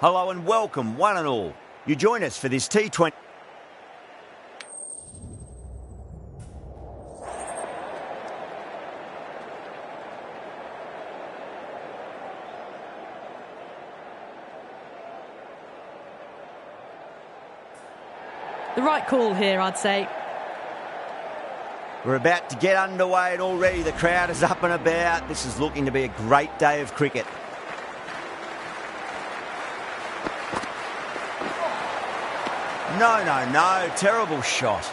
Hello and welcome, one and all. You join us for this T20. The right call here, I'd say. We're about to get underway and already the crowd is up and about. This is looking to be a great day of cricket. No, terrible shot.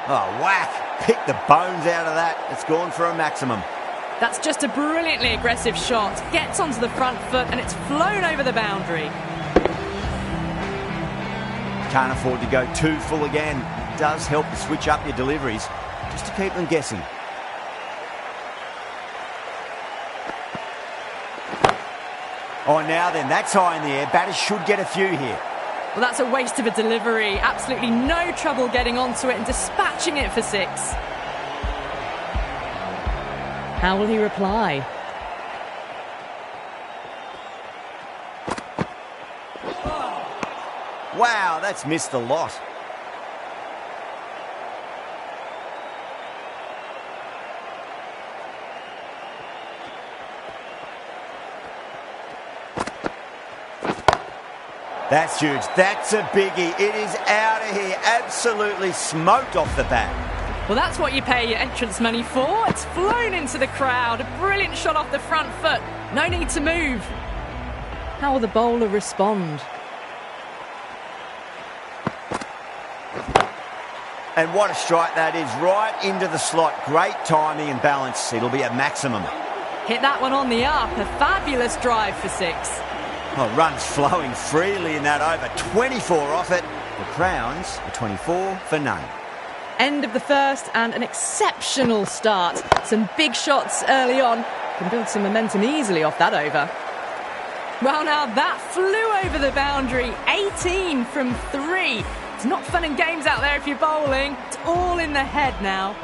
Oh, whack. Pick the bones out of that. It's gone for a maximum. That's just a brilliantly aggressive shot. Gets onto the front foot and it's flown over the boundary. Can't afford to go too full again. It does help to switch up your deliveries, just to keep them guessing. Oh, now then, that's high in the air. Batters should get a few here. Well, that's a waste of a delivery. Absolutely no trouble getting onto it and dispatching it for 6. How will he reply? Wow, that's missed a lot. That's huge. That's a biggie. It is out of here. Absolutely smoked off the bat. Well, that's what you pay your entrance money for. It's flown into the crowd. A brilliant shot off the front foot. No need to move. How will the bowler respond? And what a strike that is. Right into the slot. Great timing and balance. It'll be a maximum. Hit that one on the up. A fabulous drive for 6. Oh, runs flowing freely in that over. 24 off it. The Crowns are 24 for none. End of the first and an exceptional start. Some big shots early on. Can build some momentum easily off that over. Well, now that flew over the boundary. 18 from 3. It's not fun and games out there if you're bowling. It's all in the head now.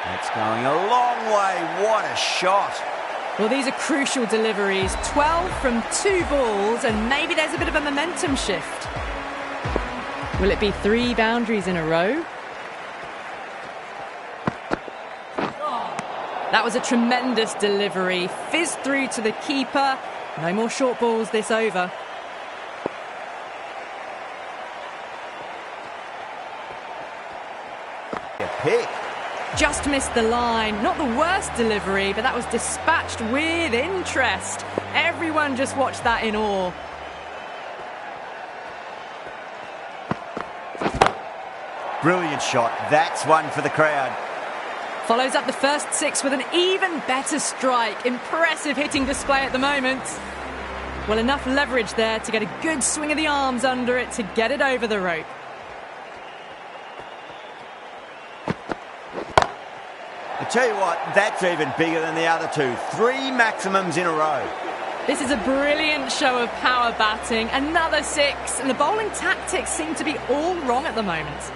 That's going a long way. What a shot. Well, these are crucial deliveries. 12 from 2 balls, and maybe there's a bit of a momentum shift. Will it be 3 boundaries in a row? That was a tremendous delivery. Fizzed through to the keeper. No more short balls this over. A pick. Just missed the line. Not the worst delivery, but that was dispatched with interest. Everyone just watched that in awe. Brilliant shot. That's one for the crowd. Follows up the first 6 with an even better strike. Impressive hitting display at the moment. Well, enough leverage there to get a good swing of the arms under it to get it over the rope. I tell you what, that's even bigger than the other 2. 3 maximums in a row. This is a brilliant show of power batting. Another 6, and the bowling tactics seem to be all wrong at the moment.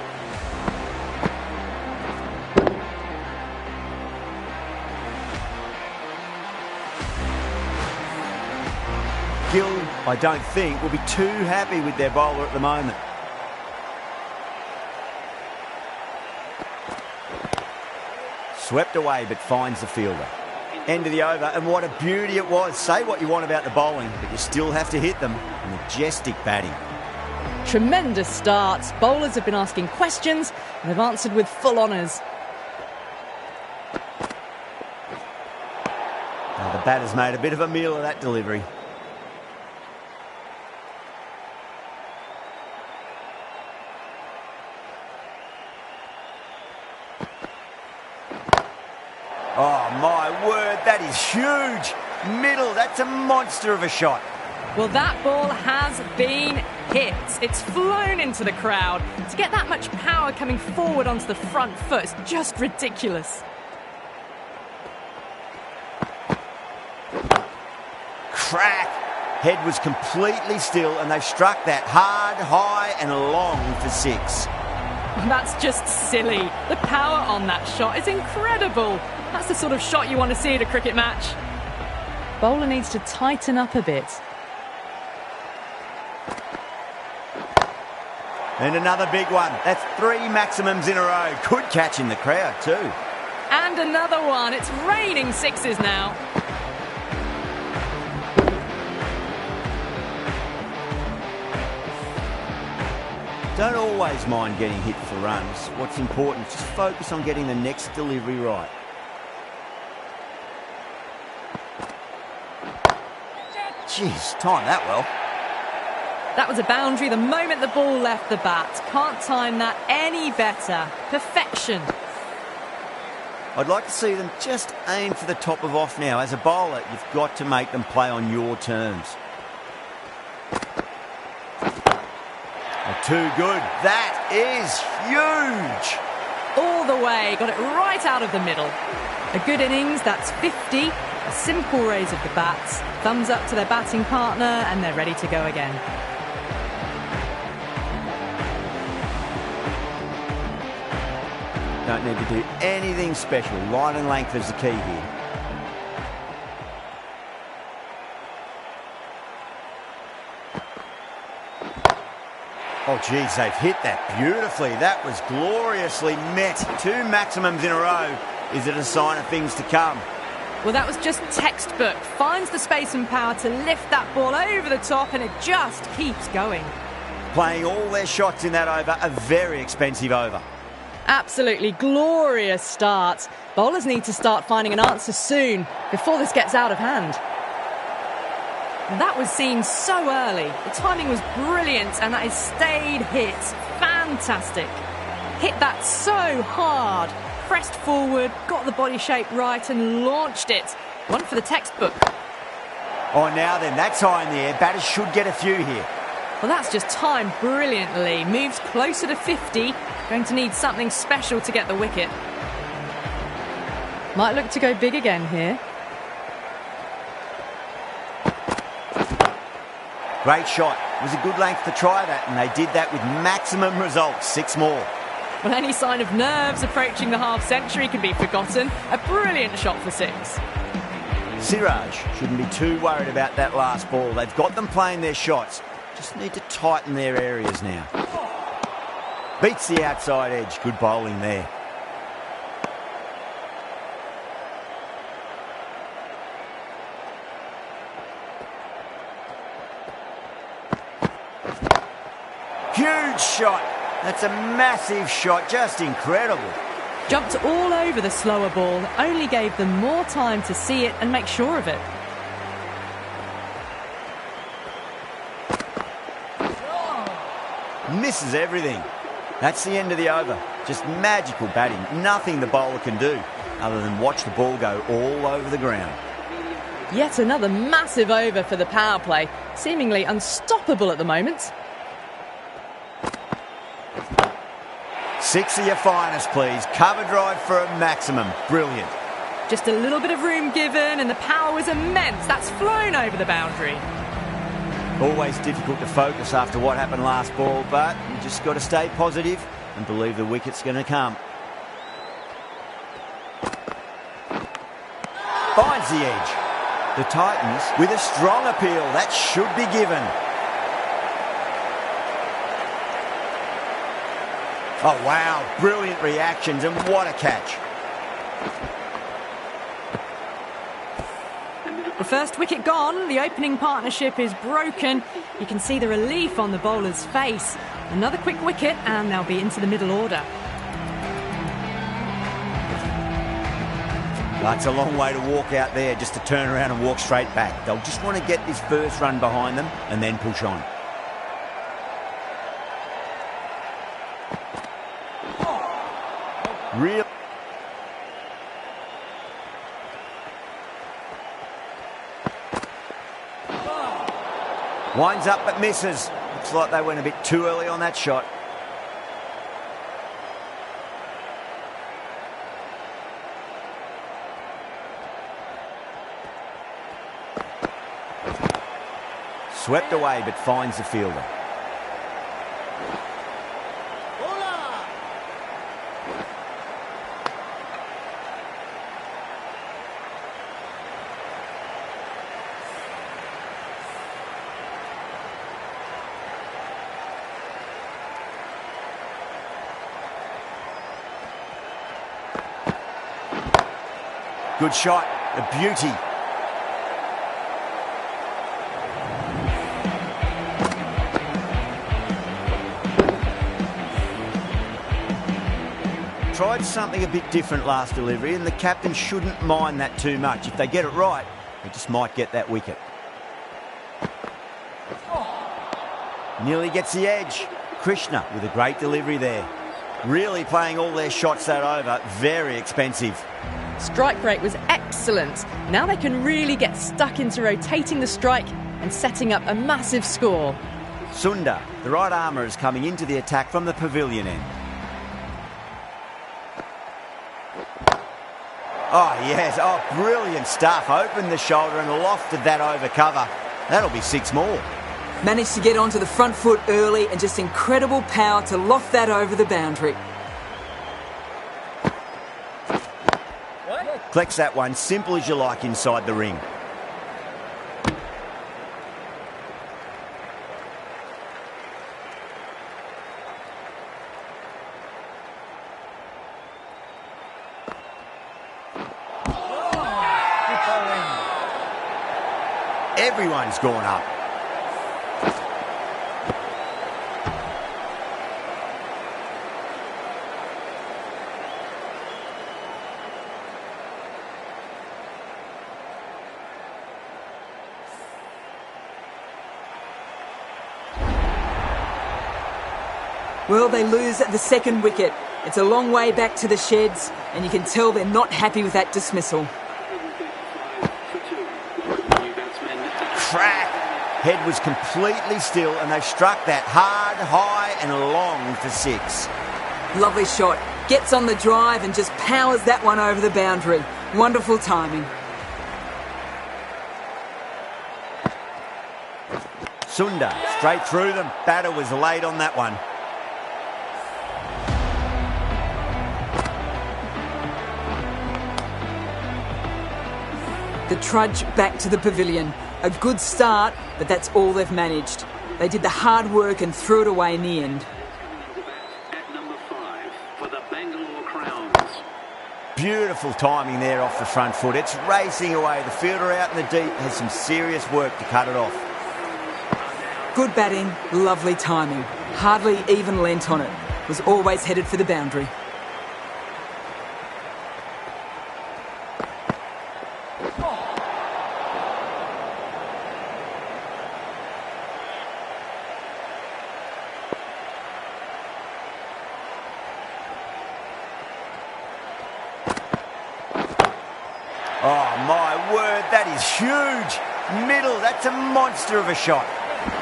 Gill, I don't think, will be too happy with their bowler at the moment. Swept away, but finds the fielder. End of the over, and what a beauty it was. Say what you want about the bowling, but you still have to hit them. Majestic batting. Tremendous starts. Bowlers have been asking questions, and they've answered with full honours. Now the batter's made a bit of a meal of that delivery. Oh, my word, that is huge. Middle, that's a monster of a shot. Well, that ball has been hit. It's flown into the crowd. To get that much power coming forward onto the front foot is just ridiculous. Crack. Head was completely still, and they've struck that hard, high and long for 6. That's just silly. The power on that shot is incredible. That's the sort of shot you want to see at a cricket match. Bowler needs to tighten up a bit. And another big one. That's 3 maximums in a row. Good catch in the crowd too. And another one. It's raining 6s now. Don't always mind getting hit for runs. What's important is just focus on getting the next delivery right. Jeez, timed that well. That was a boundary the moment the ball left the bat. Can't time that any better. Perfection. I'd like to see them just aim for the top of off now. As a bowler, you've got to make them play on your terms. Too good. That is huge. All the way. Got it right out of the middle. A good innings. That's 50. A simple raise of the bats. Thumbs up to their batting partner, and they're ready to go again. Don't need to do anything special. Line and length is the key here. Oh, geez, they've hit that beautifully. That was gloriously met. 2 maximums in a row. Is it a sign of things to come? Well, that was just textbook. Finds the space and power to lift that ball over the top, and it just keeps going. Playing all their shots in that over, a very expensive over. Absolutely glorious start. Bowlers need to start finding an answer soon, before this gets out of hand. That was seen so early. The timing was brilliant, and that is stayed hit. Fantastic. Hit that so hard. Pressed forward, got the body shape right, and launched it. One for the textbook. Oh, now then, that's high in the air. Batters should get a few here. Well, that's just timed brilliantly. Moves closer to 50. Going to need something special to get the wicket. Might look to go big again here. Great shot. It was a good length to try that, and they did that with maximum results. 6 more. Well, any sign of nerves approaching the half-century can be forgotten. A brilliant shot for 6. Siraj shouldn't be too worried about that last ball. They've got them playing their shots. Just need to tighten their areas now. Beats the outside edge. Good bowling there. Huge shot. That's a massive shot. Just incredible. Jumped all over the slower ball. Only gave them more time to see it and make sure of it. Misses everything. That's the end of the over. Just magical batting. Nothing the bowler can do other than watch the ball go all over the ground. Yet another massive over for the power play. Seemingly unstoppable at the moment. 6 of your finest, please. Cover drive for a maximum. Brilliant. Just a little bit of room given, and the power was immense. That's flown over the boundary. Always difficult to focus after what happened last ball, but you just got to stay positive and believe the wicket's going to come. Finds the edge. The Titans with a strong appeal. That should be given. Oh, wow. Brilliant reactions, and what a catch. The first wicket gone. The opening partnership is broken. You can see the relief on the bowler's face. Another quick wicket, and they'll be into the middle order. That's a long way to walk out there just to turn around and walk straight back. They'll just want to get this first run behind them and then push on. Real. Winds up but misses. Looks like they went a bit too early on that shot. Swept away but finds the fielder. Good shot, a beauty. Tried something a bit different last delivery, and the captain shouldn't mind that too much. If they get it right, they just might get that wicket. Nearly gets the edge. Krishna with a great delivery there. Really playing all their shots that over. Very expensive. Strike rate was excellent. Now they can really get stuck into rotating the strike and setting up a massive score. Sundar, the right armour, is coming into the attack from the pavilion end. Oh, yes. Oh, brilliant stuff. Opened the shoulder and lofted that over cover. That'll be 6 more. Managed to get onto the front foot early and just incredible power to loft that over the boundary. Collects that one, simple as you like, inside the ring. Everyone's gone up. Well, they lose at the second wicket. It's a long way back to the sheds, and you can tell they're not happy with that dismissal. Crack! Head was completely still, and they struck that hard, high and long for 6. Lovely shot. Gets on the drive and just powers that one over the boundary. Wonderful timing. Sundar, straight through them. Batter was late on that one. The trudge back to the pavilion. A good start, but that's all they've managed. They did the hard work and threw it away in the end. At number 5 for the Bangalore Crowns. Beautiful timing there off the front foot. It's racing away. The fielder out in the deep has some serious work to cut it off. Good batting, lovely timing. Hardly even lent on it. Was always headed for the boundary. Oh, my word, that is huge. Middle, that's a monster of a shot.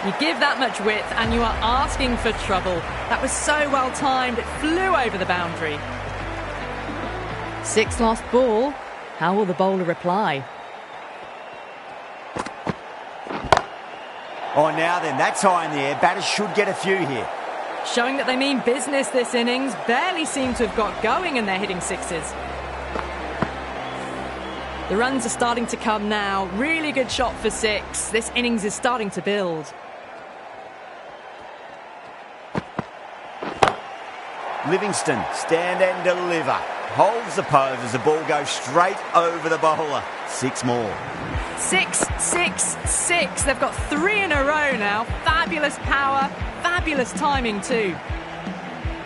You give that much width and you are asking for trouble. That was so well timed, it flew over the boundary. 6th last ball. How will the bowler reply? Oh, now then, that's high in the air. Batters should get a few here. Showing that they mean business this innings. Barely seem to have got going and they're hitting 6s. The runs are starting to come now. Really good shot for 6. This innings is starting to build. Livingston, stand and deliver. Holds the pose as the ball goes straight over the bowler. 6 more. 6, 6, 6. They've got 3 in a row now. Fabulous power, fabulous timing too.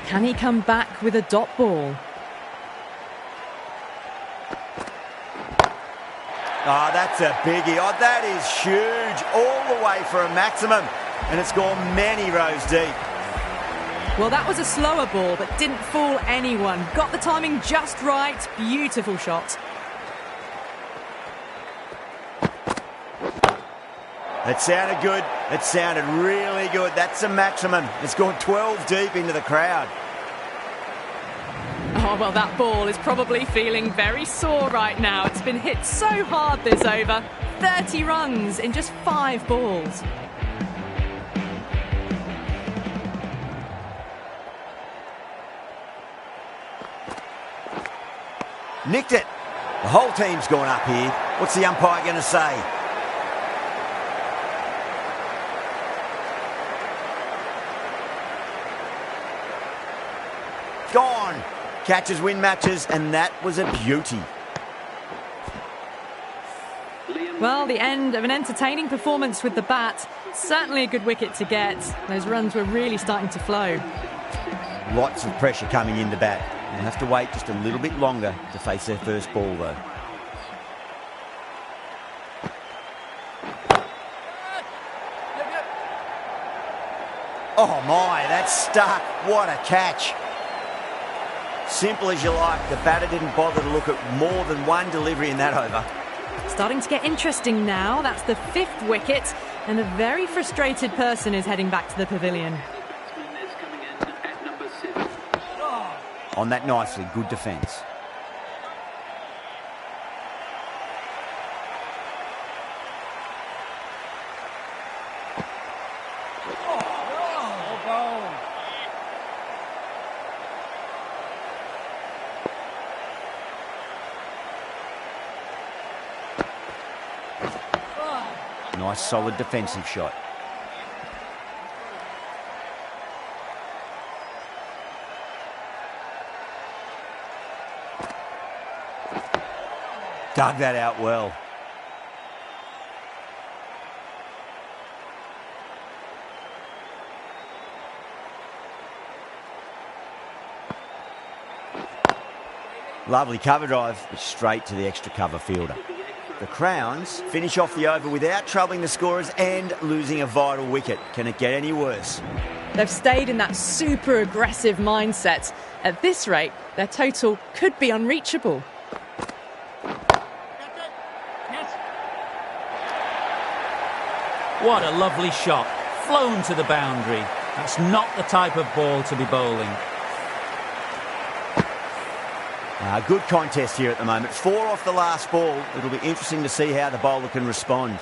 Can he come back with a dot ball? Oh, that's a biggie. Oh, that is huge. All the way for a maximum. And it's gone many rows deep. Well, that was a slower ball, but didn't fool anyone. Got the timing just right. Beautiful shot. It sounded good. It sounded really good. That's a maximum. It's gone 12 deep into the crowd. Oh, well, that ball is probably feeling very sore right now. It's been hit so hard this over. 30 runs in just 5 balls. Nicked it. The whole team's gone up here. What's the umpire going to say? Gone. Catches win matches, and that was a beauty. Well, the end of an entertaining performance with the bat. Certainly a good wicket to get. Those runs were really starting to flow. Lots of pressure coming in the bat. They'll have to wait just a little bit longer to face their first ball, though. Oh my, that's stuck. What a catch. Simple as you like. The batter didn't bother to look at more than one delivery in that over. Starting to get interesting now. That's the 5th wicket, and a very frustrated person is heading back to the pavilion. On that nicely, good defence. Nice solid defensive shot. Dug that out well. Lovely cover drive, but straight to the extra cover fielder. The Crowns finish off the over without troubling the scorers and losing a vital wicket. Can it get any worse? They've stayed in that super aggressive mindset. At this rate, their total could be unreachable. What a lovely shot. Flown to the boundary. That's not the type of ball to be bowling. Good contest here at the moment. 4 off the last ball. It'll be interesting to see how the bowler can respond.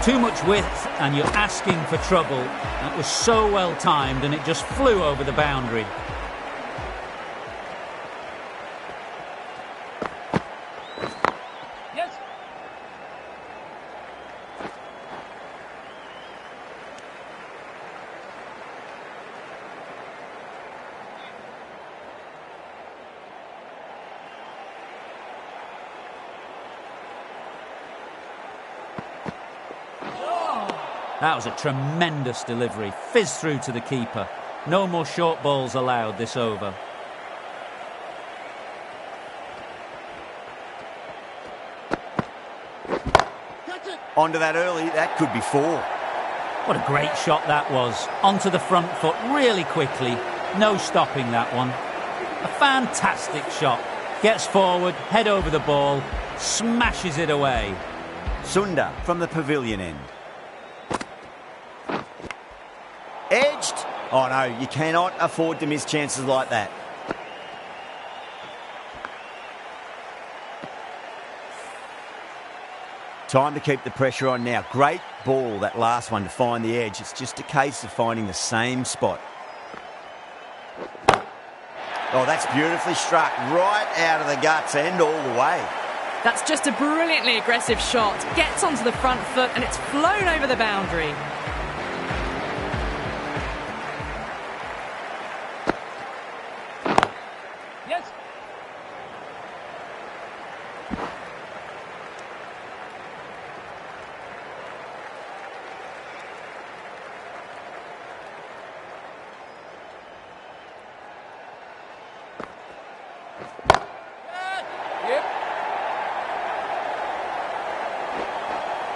Too much width and you're asking for trouble. That was so well timed and it just flew over the boundary. Yes. That was a tremendous delivery. Fizzed through to the keeper. No more short balls allowed this over. Onto that early, that could be 4. What a great shot that was. Onto the front foot really quickly. No stopping that one. A fantastic shot. Gets forward, head over the ball, smashes it away. Sunda from the pavilion end. Edged. Oh no, you cannot afford to miss chances like that. Time to keep the pressure on now. Great ball, that last one, to find the edge. It's just a case of finding the same spot. Oh, that's beautifully struck. Right out of the guts and all the way. That's just a brilliantly aggressive shot. Gets onto the front foot and it's flown over the boundary.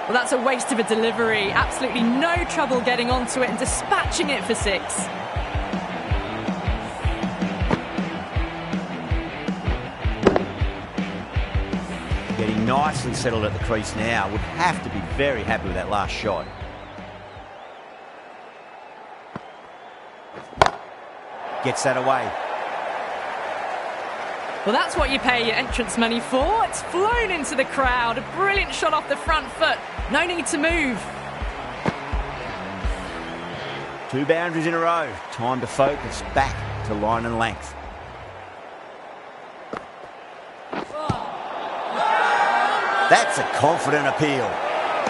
Well, that's a waste of a delivery. Absolutely no trouble getting onto it and dispatching it for 6. Getting nicely settled at the crease now. Would have to be very happy with that last shot. Gets that away. Well, that's what you pay your entrance money for. It's flown into the crowd. A brilliant shot off the front foot. No need to move. 2 boundaries in a row. Time to focus back to line and length. That's a confident appeal.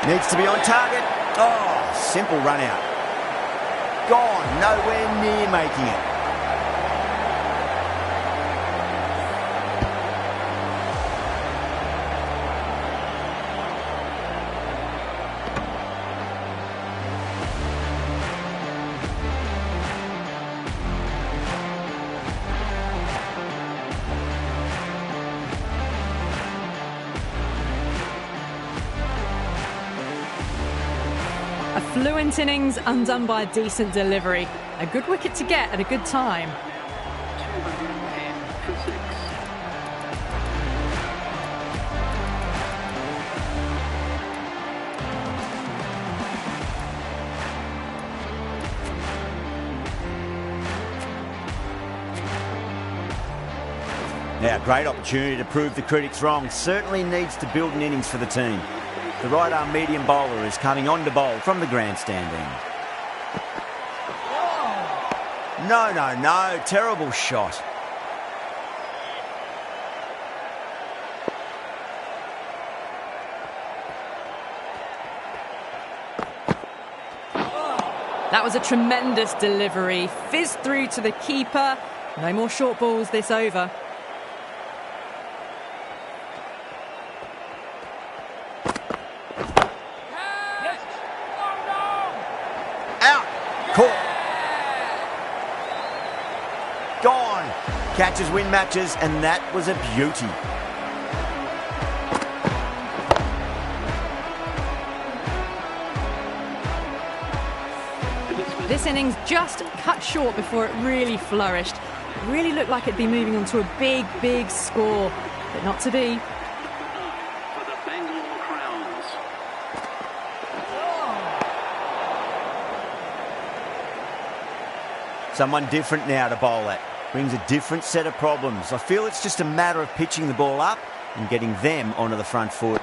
Needs to be on target. Oh, simple run out. Gone, nowhere near making it. A fluent innings undone by a decent delivery. A good wicket to get at a good time. 210 for 6. Now, great opportunity to prove the critics wrong. Certainly needs to build an innings for the team. The right-arm medium bowler is coming on to bowl from the grandstand end. No. Terrible shot. That was a tremendous delivery. Fizzed through to the keeper. No more short balls this over. Out. Caught. Gone. Catches win matches, and that was a beauty. This innings just cut short before it really flourished. It really looked like it'd be moving on to a big score, but not to be. For the Bengal Crowns. Someone different now to bowl at. Brings a different set of problems. I feel it's just a matter of pitching the ball up and getting them onto the front foot.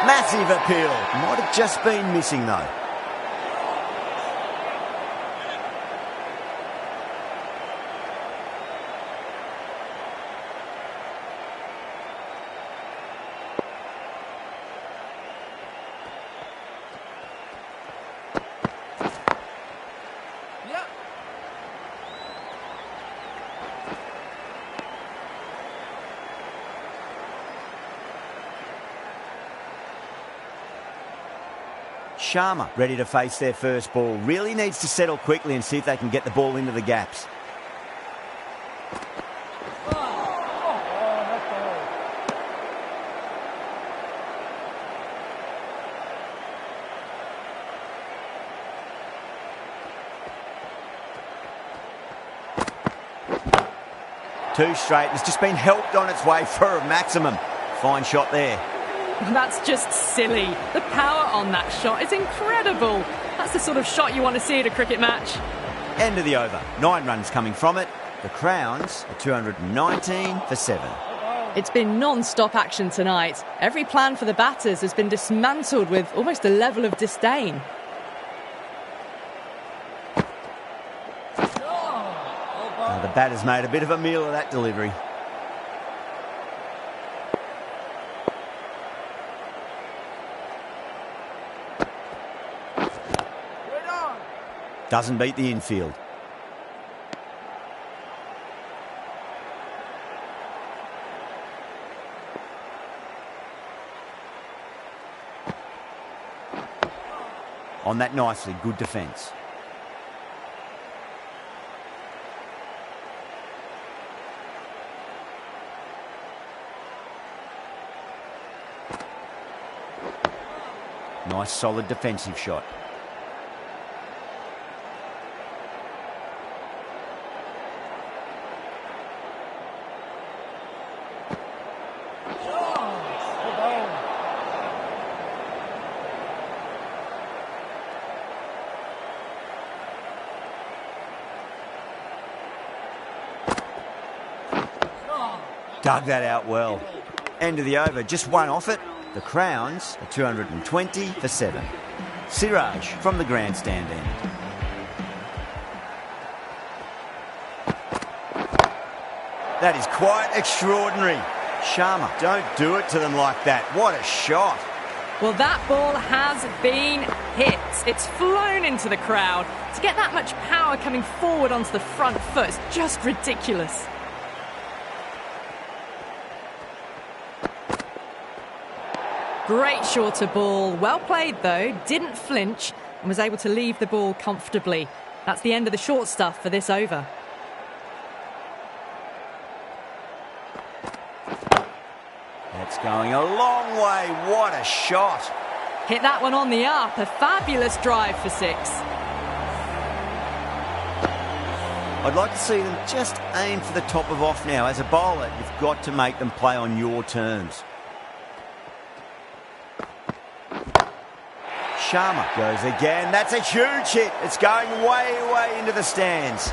Massive appeal. Might have just been missing though. Sharma ready to face their first ball. Really needs to settle quickly and see if they can get the ball into the gaps. Two straight. It's just been helped on its way for a maximum. Fine shot there. That's just silly. The power on that shot is incredible. That's the sort of shot you want to see at a cricket match. End of the over. 9 runs coming from it. The Crowns are 219 for 7. It's been non-stop action tonight. Every plan for the batters has been dismantled with almost a level of disdain. The batter's made a bit of a meal of that delivery. Doesn't beat the infield. On that nicely, good defence. Nice solid defensive shot. Dug that out well. End of the over, just one off it. The Crowns are 220 for 7. Siraj from the grandstand end. That is quite extraordinary. Sharma, don't do it to them like that. What a shot. Well, that ball has been hit. It's flown into the crowd. To get that much power coming forward onto the front foot is just ridiculous. Great shorter ball. Well played, though. Didn't flinch and was able to leave the ball comfortably. That's the end of the short stuff for this over. That's going a long way. What a shot. Hit that one on the up. A fabulous drive for 6. I'd like to see them just aim for the top of off now. As a bowler, you've got to make them play on your terms. Sharma goes again. That's a huge hit. It's going way into the stands.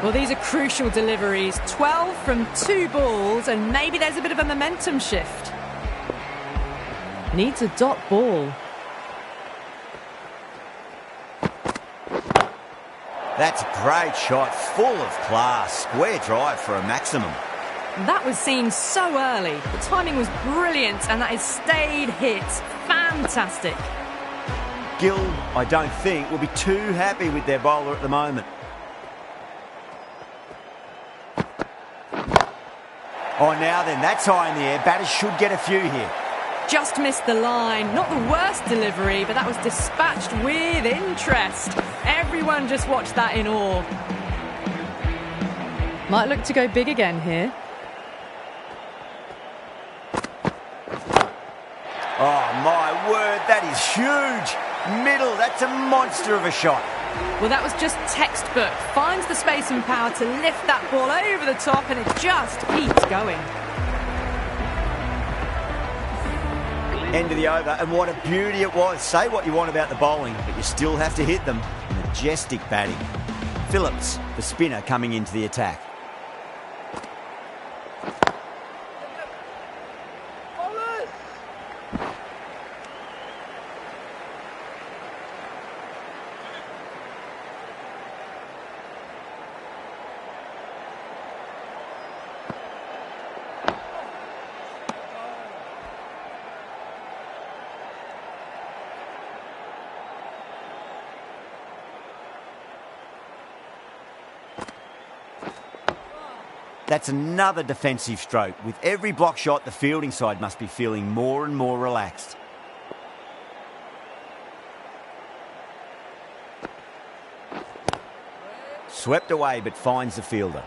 Well, these are crucial deliveries. 12 from 2 balls, and maybe there's a bit of a momentum shift. Needs a dot ball. That's a great shot, full of class. Square drive for a maximum. That was seen so early. The timing was brilliant, and that is stayed hit. Fantastic. Gill, I don't think, will be too happy with their bowler at the moment. Oh, now then, that's high in the air. Batters should get a few here. Just missed the line. Not the worst delivery, but that was dispatched with interest. Everyone just watched that in awe. Might look to go big again here. Oh, my word, that is huge. Middle, that's a monster of a shot. Well, that was just textbook. Finds the space and power to lift that ball over the top, and it just keeps going. End of the over, and what a beauty it was. Say what you want about the bowling, but you still have to hit them. Majestic batting. Phillips, the spinner, coming into the attack. That's another defensive stroke. With every block shot, the fielding side must be feeling more and more relaxed. Swept away, but finds the fielder.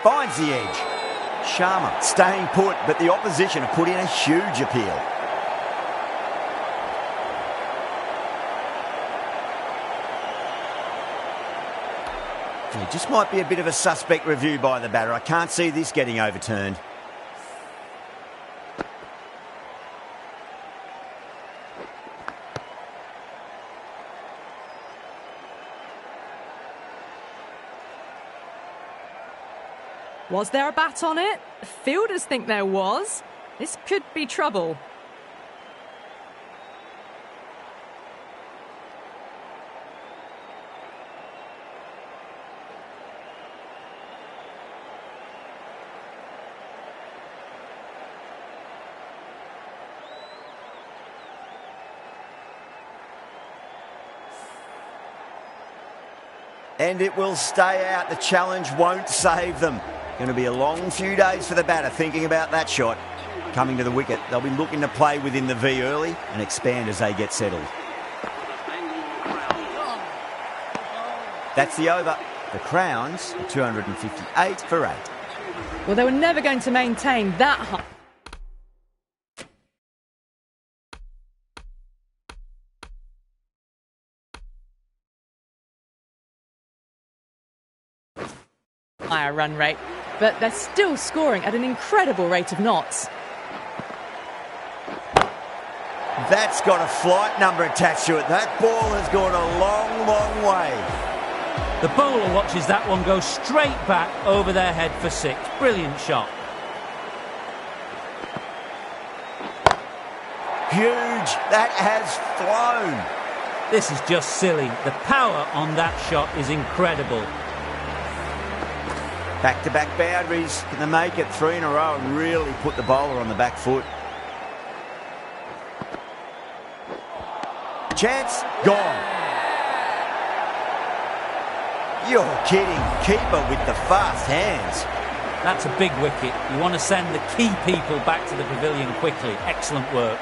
Finds the edge. Sharma staying put, but the opposition have put in a huge appeal. It just might be a bit of a suspect review by the batter. I can't see this getting overturned. Was there a bat on it? Fielders think there was. This could be trouble. And it will stay out. The challenge won't save them. Going to be a long few days for the batter thinking about that shot. Coming to the wicket, they'll be looking to play within the V early and expand as they get settled. That's the over. The Crowns are 258 for 8. Well, they were never going to maintain that high. Higher run rate, but they're still scoring at an incredible rate of knots. That's got a flight number attached to it. That ball has gone a long, long way. The bowler watches that one go straight back over their head for 6. Brilliant shot. Huge. That has flown. This is just silly. The power on that shot is incredible. Back-to-back boundaries. Can they make it 3 in a row and really put the bowler on the back foot? Chance, gone. You're kidding. Keeper with the fast hands. That's a big wicket. You want to send the key people back to the pavilion quickly. Excellent work.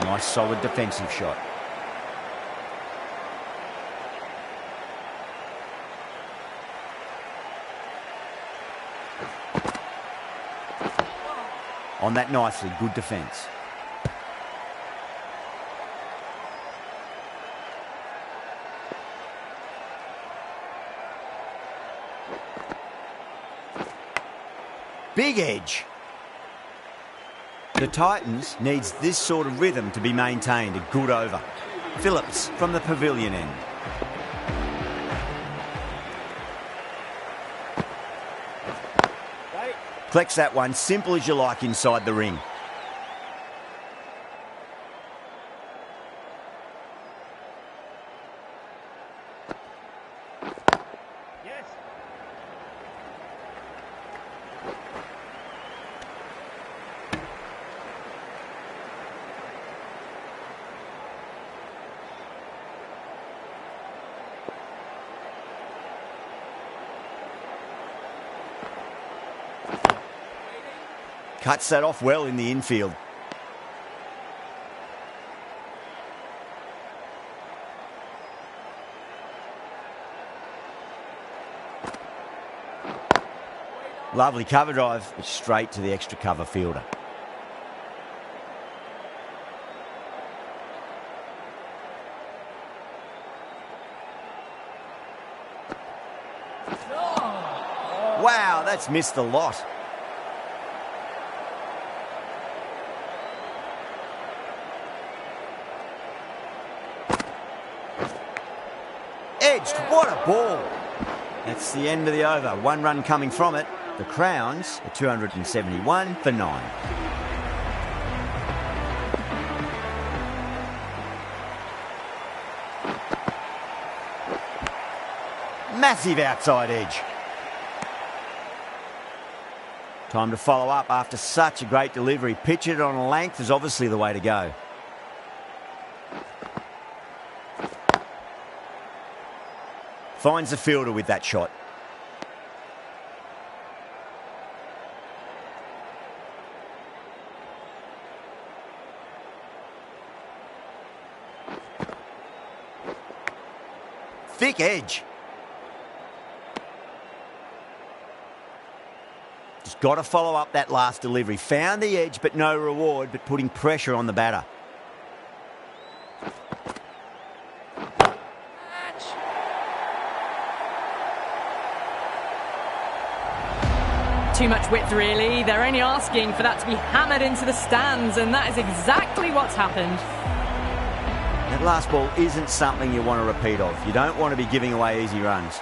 Nice solid defensive shot. On that nicely, good defence. Big edge. The Titans needs this sort of rhythm to be maintained. A good over. Phillips from the pavilion end. Collects that one, simple as you like inside the ring. Yes. Cuts that off well in the infield. Lovely cover drive, straight to the extra cover fielder. Wow, that's missed a lot. Edged, what a ball. That's the end of the over. 1 run coming from it. The Crowns are 271 for 9. Massive outside edge. Time to follow up after such a great delivery. Pitch it on a length is obviously the way to go. Finds the fielder with that shot. Thick edge. Just got to follow up that last delivery. Found the edge, but no reward, but putting pressure on the batter. Too much width, really. They're only asking for that to be hammered into the stands, and that is exactly what's happened. That last ball isn't something you want to repeat of. You don't want to be giving away easy runs.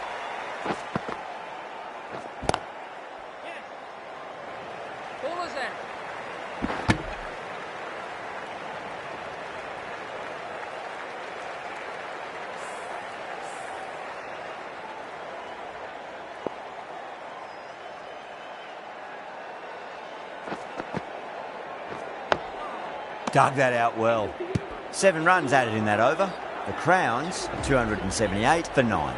Dug that out well. 7 runs added in that over. The Crowns are 278 for 9.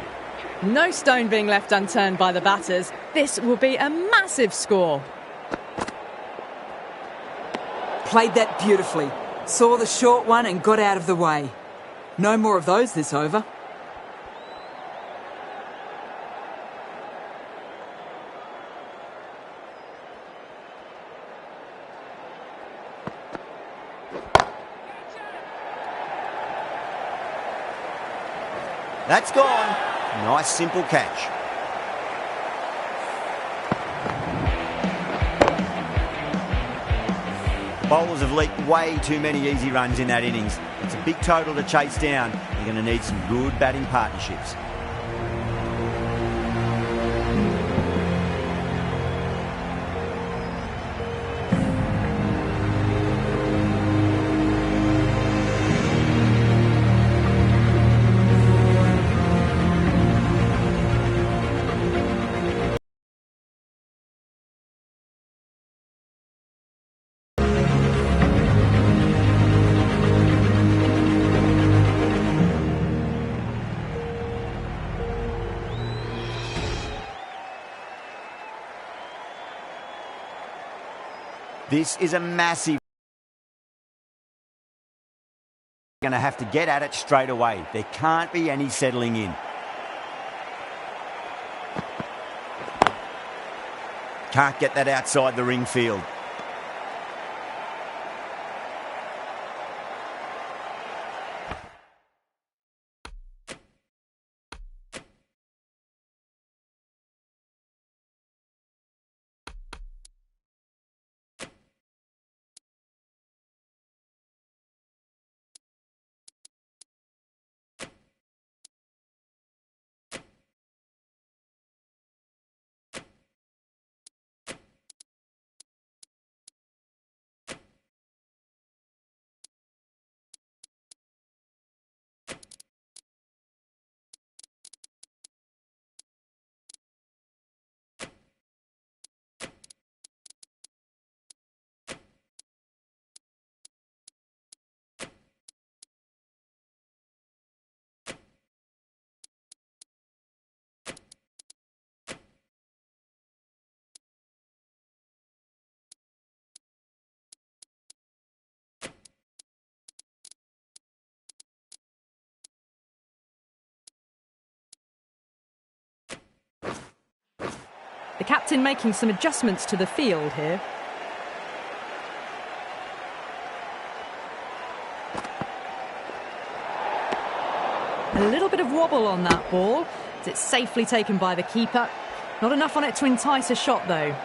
No stone being left unturned by the batters. This will be a massive score. Played that beautifully. Saw the short one and got out of the way. No more of those this over. That's gone. Nice simple catch. Bowlers have leaked way too many easy runs in that innings. It's a big total to chase down. They're going to need some good batting partnerships. This is a massive. Going to have to get at it straight away. There can't be any settling in. Can't get that outside the ring field. The captain making some adjustments to the field here. A little bit of wobble on that ball. It's safely taken by the keeper. Not enough on it to entice a shot though.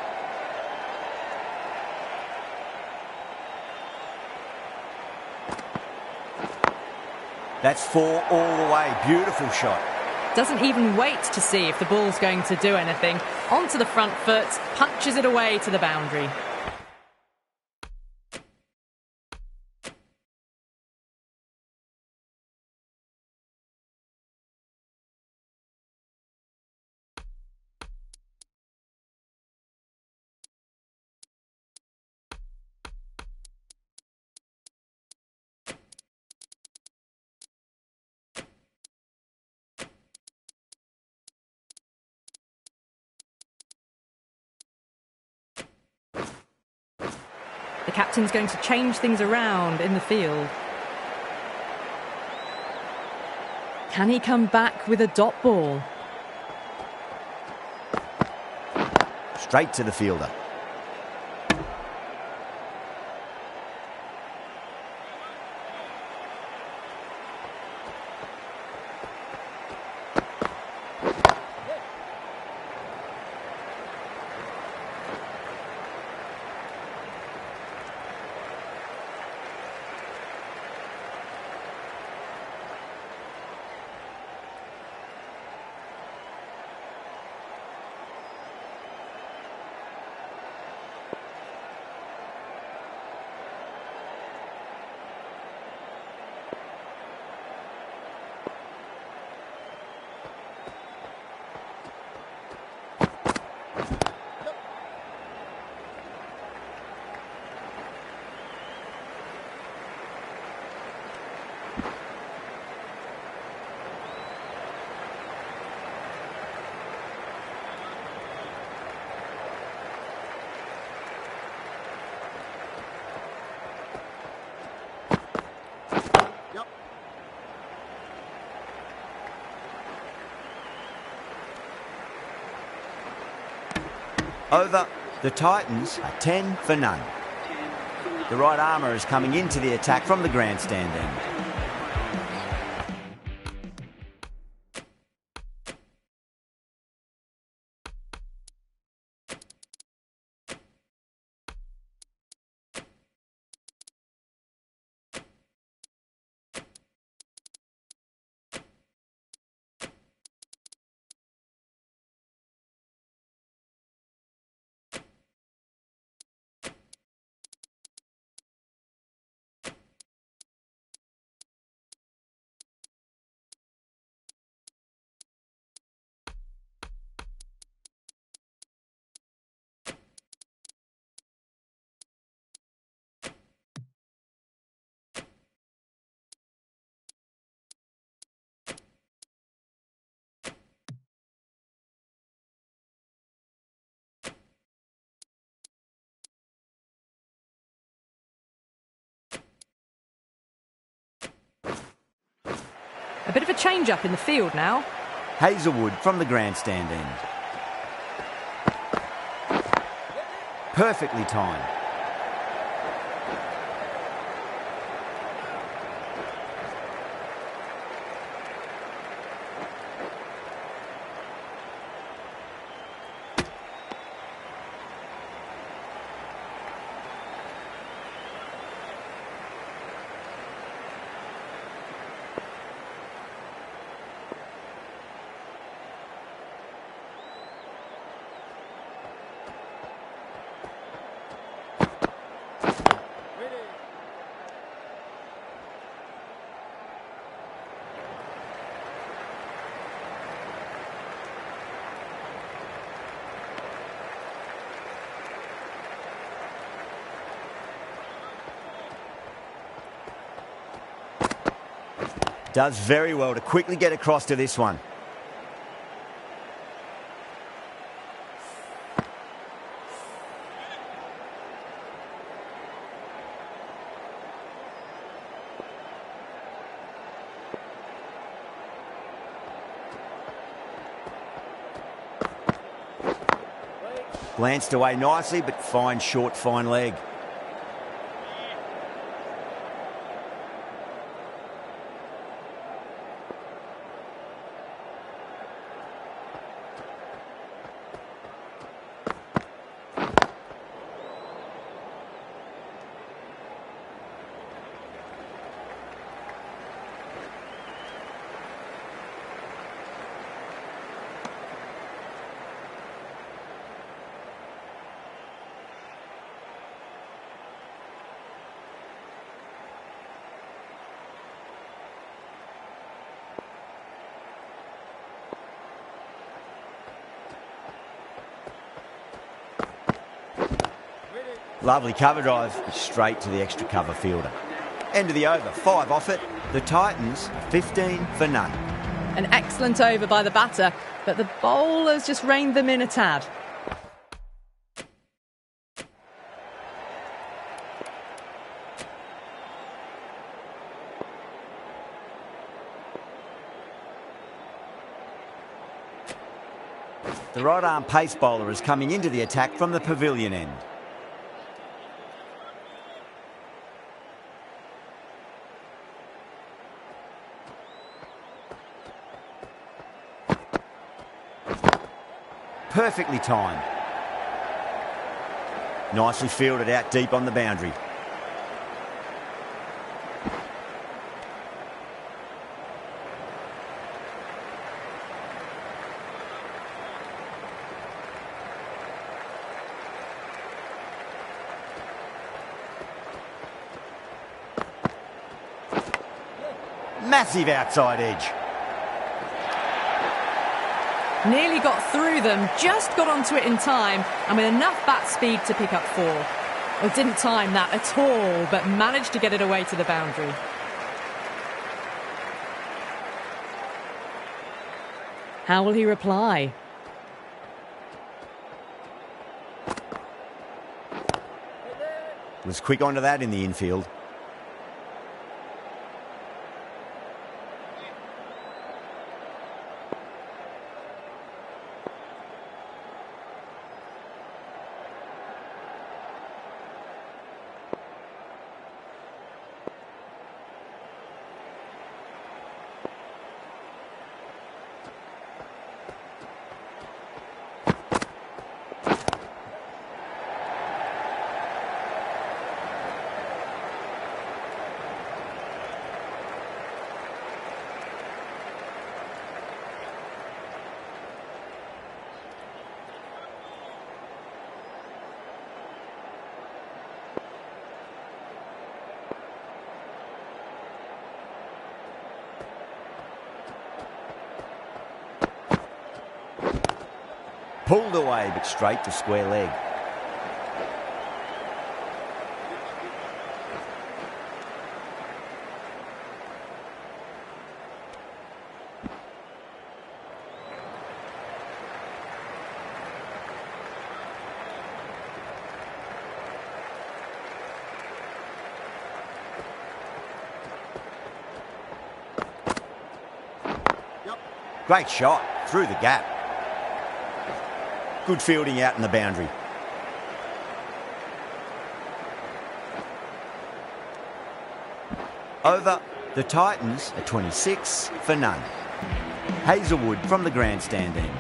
That's 4 all the way. Beautiful shot. Doesn't even wait to see if the ball's going to do anything. Onto the front foot, punches it away to the boundary. The captain's going to change things around in the field. Can he come back with a dot ball? Straight to the fielder. Over. The Titans are 10 for none. The right armour is coming into the attack from the grandstand end. A bit of a change-up in the field now. Hazelwood from the grandstand end. Perfectly timed. Does very well to quickly get across to this one. Glanced away nicely, but fine short, fine leg. Lovely cover drive, straight to the extra cover fielder. End of the over, 5 off it. The Titans, 15 for none. An excellent over by the batter, but the bowlers just reined them in a tad. The right-arm pace bowler is coming into the attack from the pavilion end. Perfectly timed. Nicely fielded out deep on the boundary. Massive outside edge. Nearly got through them, just got onto it in time, and with enough bat speed to pick up 4. Well, didn't time that at all, but managed to get it away to the boundary. How will he reply? Was quick onto that in the infield. Pulled away, but straight to square leg. Great shot through the gap. Good fielding out in the boundary. Over, the Titans are 26 for none. Hazelwood from the grandstand end.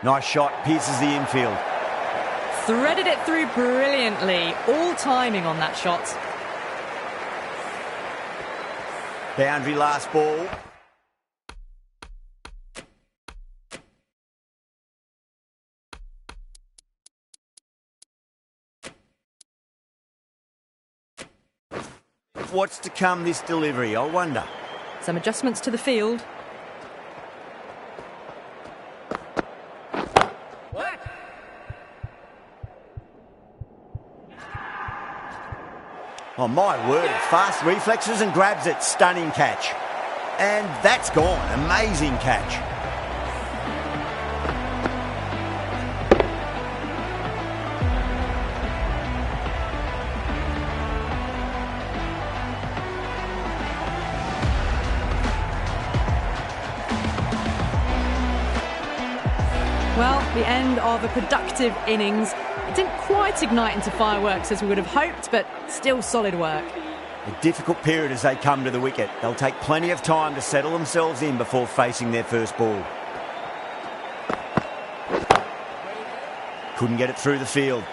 Nice shot, pierces the infield. Threaded it through brilliantly. All timing on that shot. Boundary last ball. What's to come this delivery, I wonder? Some adjustments to the field. Oh, my word, fast reflexes and grabs it. Stunning catch. And that's gone. Amazing catch. Well, the end of a productive innings. It didn't quite ignite into fireworks as we would have hoped, but still solid work. A difficult period as they come to the wicket. They'll take plenty of time to settle themselves in before facing their first ball. Couldn't get it through the field.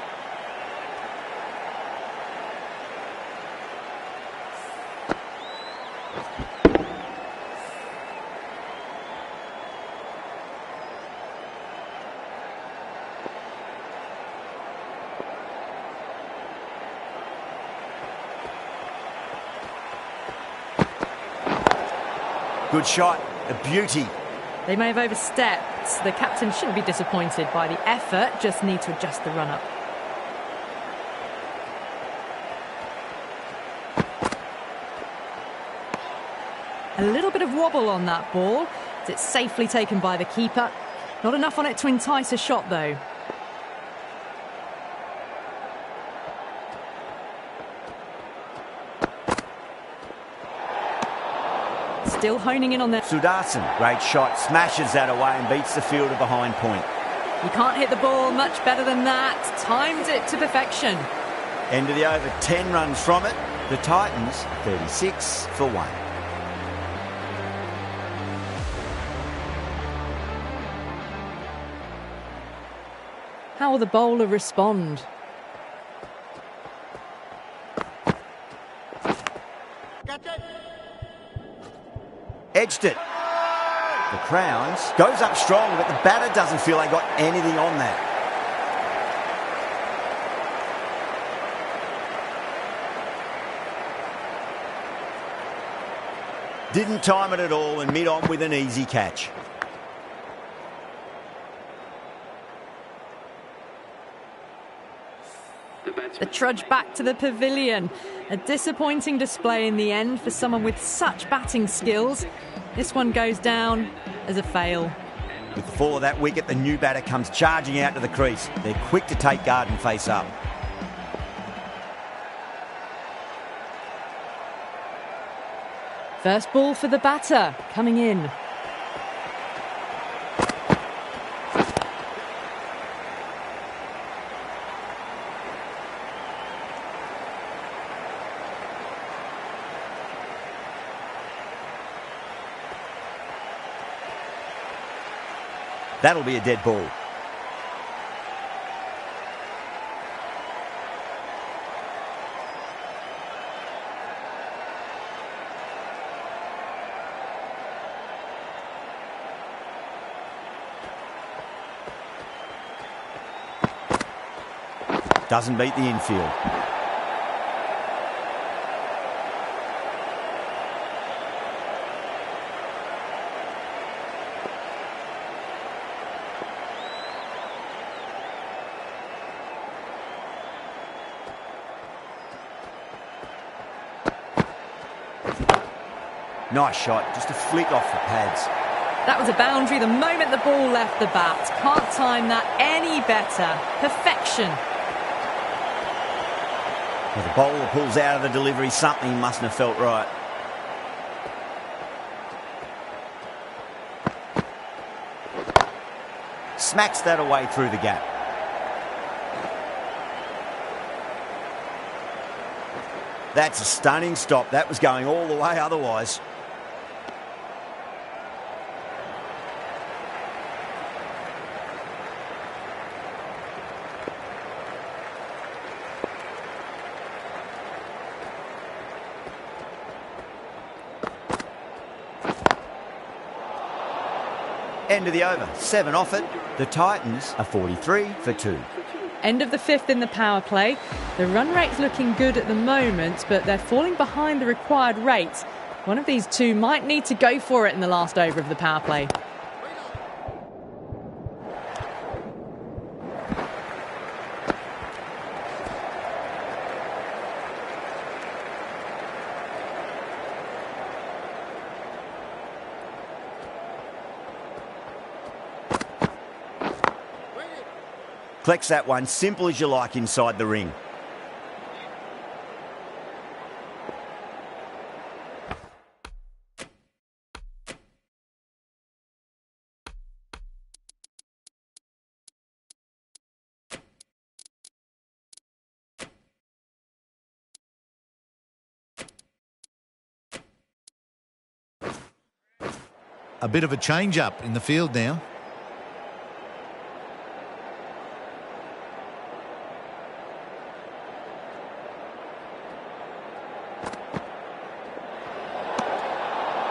Good shot, a beauty. They may have overstepped. The captain shouldn't be disappointed by the effort, just need to adjust the run-up. A little bit of wobble on that ball. It's safely taken by the keeper. Not enough on it to entice a shot, though. Still honing in on their... Sudarshan, great shot, smashes that away and beats the fielder behind point. You can't hit the ball much better than that. Timed it to perfection. End of the over, 10 runs from it. The Titans, 36 for 1. How will the bowler respond? Edged it. The Crowns goes up strong, but the batter doesn't feel they got anything on that. Didn't time it at all and mid-on with an easy catch. The trudge back to the pavilion. A disappointing display in the end for someone with such batting skills. This one goes down as a fail. With the fall of that wicket, the new batter comes charging out to the crease. They're quick to take guard and face up. First ball for the batter, coming in. That'll be a dead ball. Doesn't beat the infield. Nice shot, just a flick off the pads. That was a boundary the moment the ball left the bat. Can't time that any better. Perfection. Well, the bowler pulls out of the delivery. Something mustn't have felt right. Smacks that away through the gap. That's a stunning stop. That was going all the way otherwise. End of the over. 7 off it. The Titans are 43 for 2. End of the 5th in the power play. The run rate's looking good at the moment, but they're falling behind the required rate. One of these two might need to go for it in the last over of the power play. Collects that one, simple as you like, inside the ring. A bit of a change-up in the field now.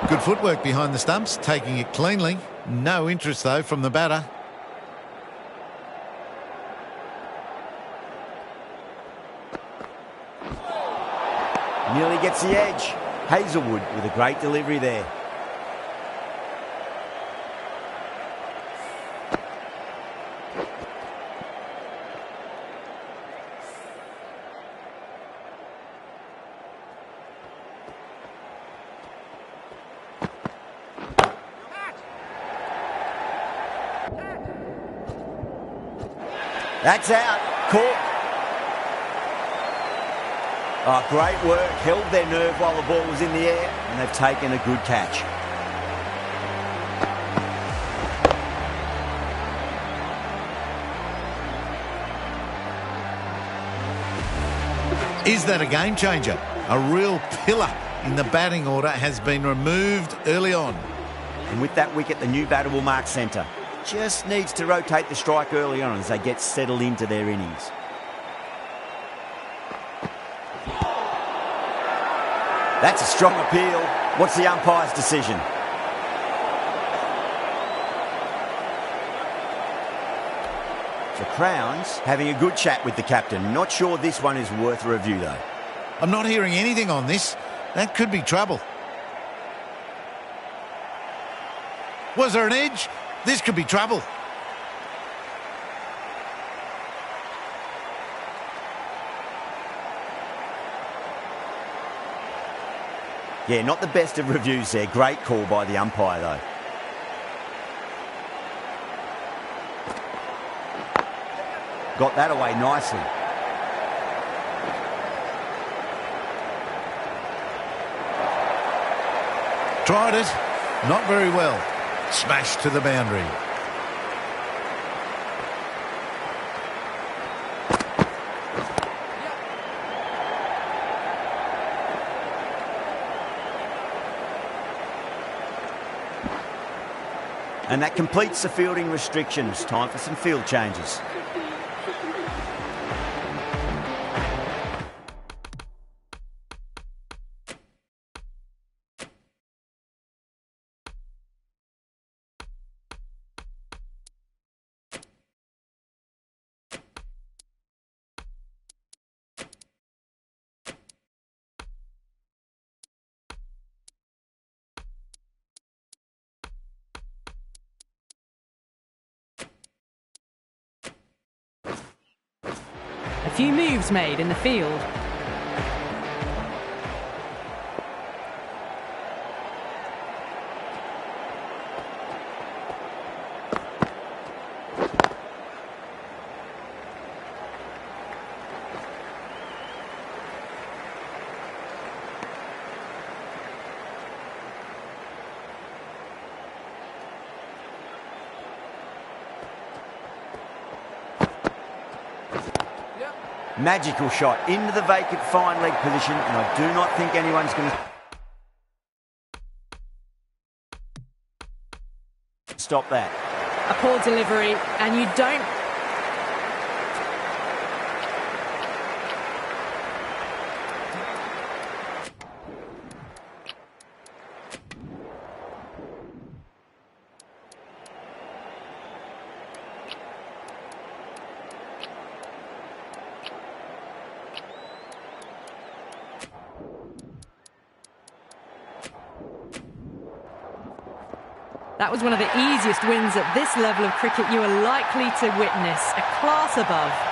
Good footwork behind the stumps, taking it cleanly. No interest, though, from the batter. Nearly gets the edge. Hazelwood with a great delivery there. That's out. Caught. Oh, great work. Held their nerve while the ball was in the air, and they've taken a good catch. Is that a game changer? A real pillar in the batting order has been removed early on. And with that wicket, the new batter will mark centre. Just needs to rotate the strike early on as they get settled into their innings. That's a strong appeal. What's the umpire's decision? The Crowns having a good chat with the captain. Not sure this one is worth a review, though. I'm not hearing anything on this. That could be trouble. Was there an edge? This could be trouble. Yeah, not the best of reviews there. Great call by the umpire, though. Got that away nicely. Tried it. Not very well. Smashed to the boundary. And that completes the fielding restrictions. Time for some field changes. A few moves made in the field. Magical shot into the vacant fine leg position, and I do not think anyone's going to stop that. A poor delivery, and you don't... That was one of the easiest wins at this level of cricket you are likely to witness. A class above.